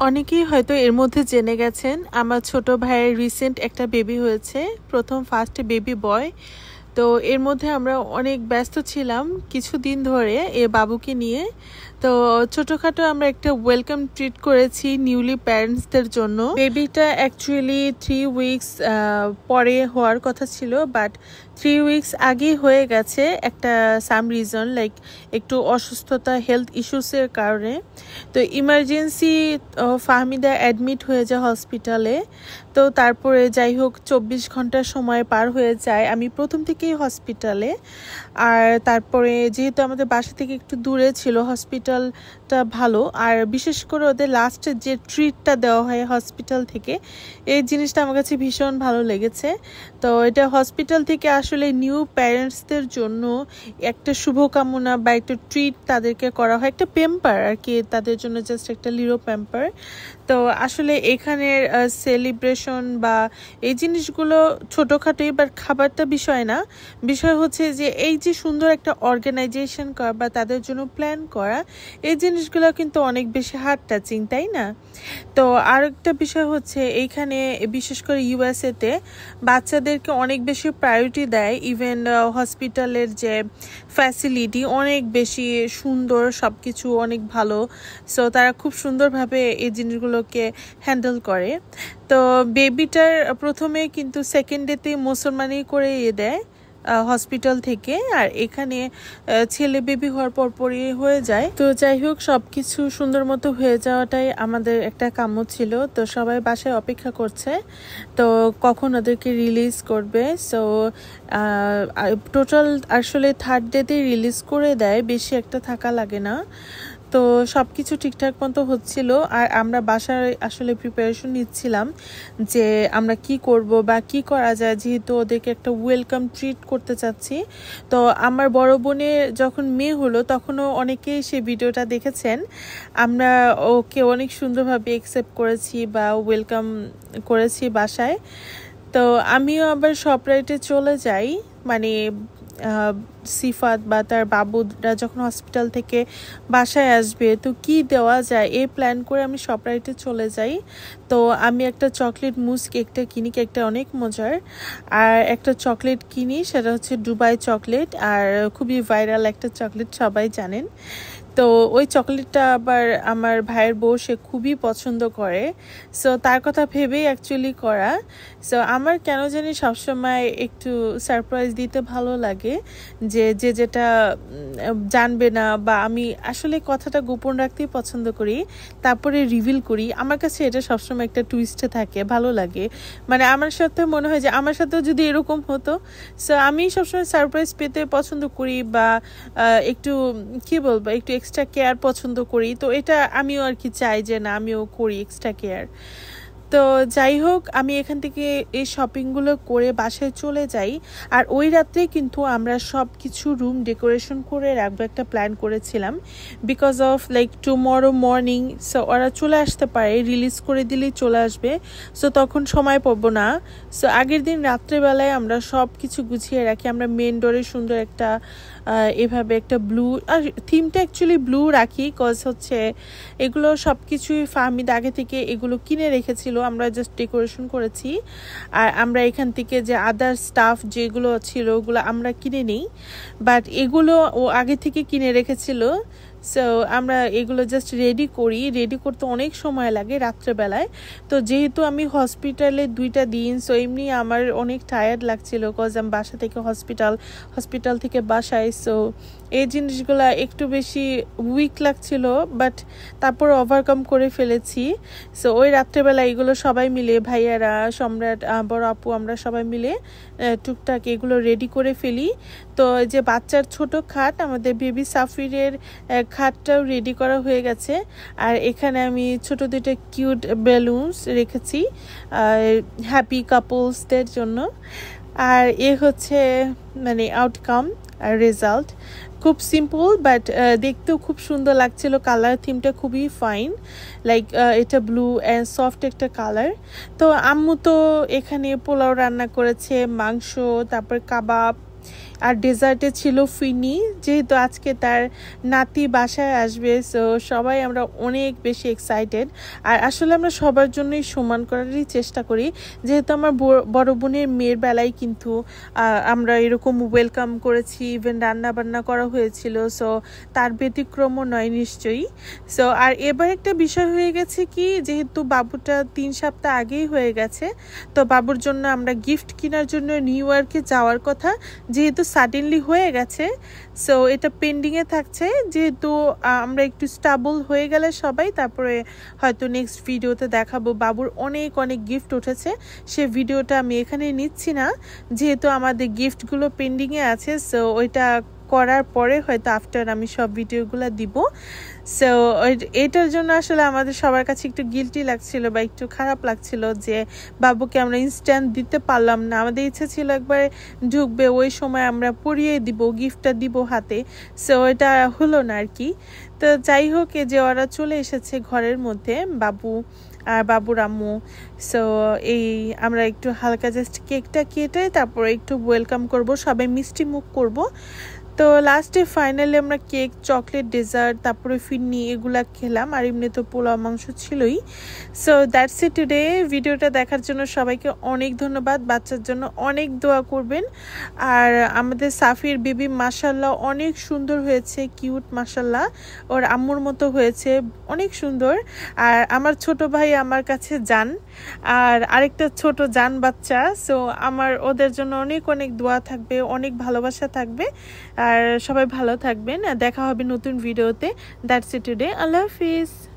অনেকেই হয়তো এর মধ্যে জেনে গেছেন আমার ছোট ভাইয়ের রিসেন্ট একটা বেবি হয়েছে, প্রথম ফার্স্ট বেবি বয়। তো এর মধ্যে আমরা অনেক ব্যস্ত ছিলাম কিছুদিন ধরে এ বাবুকে নিয়ে। তো ছোটখাটো আমরা একটা ওয়েলকাম ট্রিট করেছি নিউলি প্যারেন্টসদের জন্য। বেবিটা অ্যাকচুয়ালি 3 উইকস পরে হওয়ার কথা ছিল, বাট 3 উইকস আগেই হয়ে গেছে একটা সাম রিজন, লাইক একটু অসুস্থতা, হেলথ ইস্যুসের কারণে। তো ইমার্জেন্সি ফাহমিদা অ্যাডমিট হয়ে যায় হসপিটালে। তো তারপরে যাই হোক 24 ঘন্টার সময় পার হয়ে যায়, আমি প্রথম থেকেই হসপিটালে। আর তারপরে যেহেতু আমাদের বাসা থেকে একটু দূরে ছিল হসপিটালটা, ভালো, আর বিশেষ করে ওদের লাস্টে যে ট্রিটটা দেওয়া হয় হসপিটাল থেকে, এই জিনিসটা আমার কাছে ভীষণ ভালো লেগেছে। তো এটা হসপিটাল থেকে আসলে নিউ প্যারেন্টসদের জন্য একটা শুভকামনা বা একটা ট্রিট তাদেরকে করা হয়, একটা পেম্পার আর কি, তাদের জন্য জাস্ট একটা লিরো পেম্পার। তো আসলে এখানের সেলিব্রেশন বা এই জিনিসগুলো ছোটোখাটোই, বাট খাবারটা বিষয় না, বিষয় হচ্ছে যে এই যে সুন্দর একটা অর্গানাইজেশন করা বা তাদের জন্য প্ল্যান করা, এই জিনিসগুলো কিন্তু অনেক বেশি হার্ট টাচিং, তাই না? তো আর একটা বিষয় হচ্ছে এইখানে বিশেষ করে ইউএসএতে বাচ্চাদেরকে অনেক বেশি প্রায়োরিটি দেয়। ইভেন হসপিটালের যে ফ্যাসিলিটি অনেক বেশি সুন্দর, সব কিছু অনেক ভালো। সো তারা খুব সুন্দরভাবে এই জিনিসগুলোকে হ্যান্ডেল করে। তো বেবিটার প্রথমে কিন্তু সেকেন্ড ডেতে মুসলমানি করে দেয় হসপিটাল থেকে, আর এখানে ছেলে বেবি হওয়ার পরপরই হয়ে যায়। তো যাই হোক সবকিছু সুন্দর মতো হয়ে যাওয়াটাই আমাদের একটা কাম্য ছিল। তো সবাই বাসায় অপেক্ষা করছে তো কখন ওদেরকে রিলিজ করবে। সো টোটাল আসলে থার্ড ডেতেই রিলিজ করে দেয়, বেশি একটা থাকা লাগে না। তো সব কিছু ঠিকঠাক মতো হচ্ছিল, আর আমরা বাসায় আসলে প্রিপারেশন নিচ্ছিলাম যে আমরা কি করব বা কি করা যায়, যেহেতু ওদেরকে একটা ওয়েলকাম ট্রিট করতে চাচ্ছি। তো আমার বড় বোনের যখন মেয়ে হলো তখনও অনেকেই সেই ভিডিওটা দেখেছেন, আমরা ওকে অনেক সুন্দরভাবে অ্যাকসেপ্ট করেছি বা ওয়েলকাম করেছি বাসায়। তো আমিও আবার শপরাইটে চলে যাই, মানে সিফাত বা তার বাবুরা যখন হসপিটাল থেকে বাসায় আসবে তো কি দেওয়া যায় এই প্ল্যান করে আমি শপরাইটে চলে যাই। তো আমি একটা চকলেট মুস কেকটা কিনি, কেকটা অনেক মজার, আর একটা চকলেট কিনি, সেটা হচ্ছে দুবাই চকলেট, আর খুবই ভাইরাল একটা চকলেট, সবাই জানেন। তো ওই চকলেটটা আবার আমার ভাইয়ের বউ সে খুবই পছন্দ করে, সো তার কথা ভেবেই অ্যাকচুয়ালি করা। সো আমার কেন জানি সবসময় একটু সারপ্রাইজ দিতে ভালো লাগে, যে যেটা জানবে না, বা আমি আসলে কথাটা গোপন রাখতেই পছন্দ করি, তারপরে রিভিল করি। আমার কাছে এটা সবসময় একটা টুইস্টে থাকে, ভালো লাগে। মানে আমার সাথে মনে হয় যে আমার সাথেও যদি এরকম হতো। সো আমি সবসময় সারপ্রাইজ পেতে পছন্দ করি, বা একটু কি বলবো, একটু এক্সট্রা কেয়ার পছন্দ করি। তো এটা আমিও আর কি চাই যে না, আমিও করি এক্সট্রা কেয়ার। তো যাই হোক আমি এখান থেকে এই শপিংগুলো করে বাসায় চলে যাই, আর ওই রাত্রে কিন্তু আমরা সব কিছু রুম ডেকোরেশন করে রাখবো, একটা প্ল্যান করেছিলাম, because of like tomorrow morning so ওরা চলে আসতে পারে, রিলিজ করে দিলেই চলে আসবে, সো তখন সময় পাবো না। সো আগের দিন রাত্রেবেলায় আমরা সব কিছু গুছিয়ে রাখি। আমরা মেন ডোরে সুন্দর একটা এভাবে একটা ব্লু, আর থিমটা অ্যাকচুয়ালি ব্লু রাখি, কজ হচ্ছে এগুলো সব কিছুই ফাহমিদ আগে থেকে এগুলো কিনে রেখেছিল, আমরা জাস্ট ডেকোরেশন করেছি। আর আমরা এখান থেকে যে আদার স্টাফ যেগুলো ছিল ওগুলো আমরা কিনে নিই, বাট এগুলো ও আগে থেকে কিনে রেখেছিল। সো আমরা এগুলো জাস্ট রেডি করি, রেডি করতে অনেক সময় লাগে রাত্রেবেলায়। তো যেহেতু আমি হসপিটালে 2টা দিন, সো এমনি আমার অনেক টায়ার্ড লাগছিল, কজ আমি বাসা থেকে হসপিটাল থেকে বাসায়। সো এই জিনিসগুলো একটু বেশি উইক লাগছিল, বাট তারপর ওভারকাম করে ফেলেছি। সো ওই রাত্রেবেলা এগুলো সবাই মিলে, ভাইয়ারা, সম্রাট, বড় আপু, আমরা সবাই মিলে টুকটাক এগুলো রেডি করে ফেলি। তো যে বাচ্চার ছোট খাট, আমাদের বেবি সাফিরের খাটটাও রেডি করা হয়ে গেছে, আর এখানে আমি ছোট 2টা কিউট বেলুনস রেখেছি হ্যাপি কাপলসদের জন্য। আর এ হচ্ছে মানে আউটকাম আর রেজাল্ট, খুব সিম্পল বাট দেখতেও খুব সুন্দর লাগছিল। কালার থিমটা খুবই ফাইন, লাইক এটা ব্লু অ্যান্ড সফট একটা কালার। তো আম্মু তো এখানে পোলাও রান্না করেছে, মাংস, তারপর কাবাব, আর ডেজার্টে ছিল ফিনি, যেহেতু আজকে তার নাতি বাসায় আসবে, সো সবাই আমরা অনেক বেশি এক্সাইটেড। আর আসলে আমরা সবার জন্যই সমান করারই চেষ্টা করি, যেহেতু আমার বড় বোনের মেয়ের বেলায় কিন্তু আমরা এরকম ওয়েলকাম করেছি, ইভেন রান্না বান্না করা হয়েছিল, সো তার ব্যতিক্রমও নয় নিশ্চয়ই। সো আর এবার একটা বিষয় হয়ে গেছে কি, যেহেতু বাবুটা 3 সপ্তাহ আগেই হয়ে গেছে, তো বাবুর জন্য আমরা গিফট কেনার জন্য নিউ ইয়র্কে যাওয়ার কথা, যেহেতু সাডেনলি হয়ে গেছে, সো এটা পেন্ডিংয়ে থাকছে। যেহেতু আমরা একটু স্টেবল হয়ে গেলে সবাই, তারপরে হয়তো নেক্সট ভিডিওতে দেখাবো। বাবুর অনেক অনেক গিফট উঠেছে, সে ভিডিওটা আমি এখানে নিচ্ছি না, যেহেতু আমাদের গিফটগুলো পেন্ডিংয়ে আছে। সো ওইটা করার পরে হয়তো আফটার আমি সব ভিডিওগুলো দিব। সো এটার জন্য আসলে আমাদের সবার কাছে একটু গিল্টি লাগছিল বা একটু খারাপ লাগছিল যে বাবুকে আমরা ইনস্ট্যান্ট দিতে পারলাম না। আমাদের ইচ্ছা ছিল একবার ঢুকবে ওই সময় আমরা পরিয়ে দিব, গিফটটা দিব হাতে, সো এটা হলো না আর কি। তো যাই হোক, যে ওরা চলে এসেছে ঘরের মধ্যে, বাবু আর বাবুর আম্মু। সো এই আমরা একটু হালকা জাস্ট কেকটা কেটে তারপরে একটু ওয়েলকাম করব, সবাই মিষ্টি মুখ করব। তো লাস্টে ফাইনালি আমরা কেক, চকলেট, ডেজার্ট, তারপরে ফিরনি এগুলা খেলাম, আর এমনি তো পোলাও মাংস ছিলই। So that's it today. ভিডিওটা দেখার জন্য সবাইকে অনেক ধন্যবাদ। বাচ্চার জন্য অনেক দোয়া করবেন। আর আমাদের সাফির বেবি মাশাল্লাহ অনেক সুন্দর হয়েছে, কিউট মাশাল্লাহ, ওর আম্মুর মতো হয়েছে, অনেক সুন্দর। আর আমার ছোট ভাই আমার কাছে যান, আর আরেকটা ছোট জান বাচ্চা। সো আমার ওদের জন্য অনেক অনেক দোয়া থাকবে, অনেক ভালোবাসা থাকবে। আর সবাই ভালো থাকবেন, দেখা হবে নতুন ভিডিওতে। That's it today. Allah Hafiz.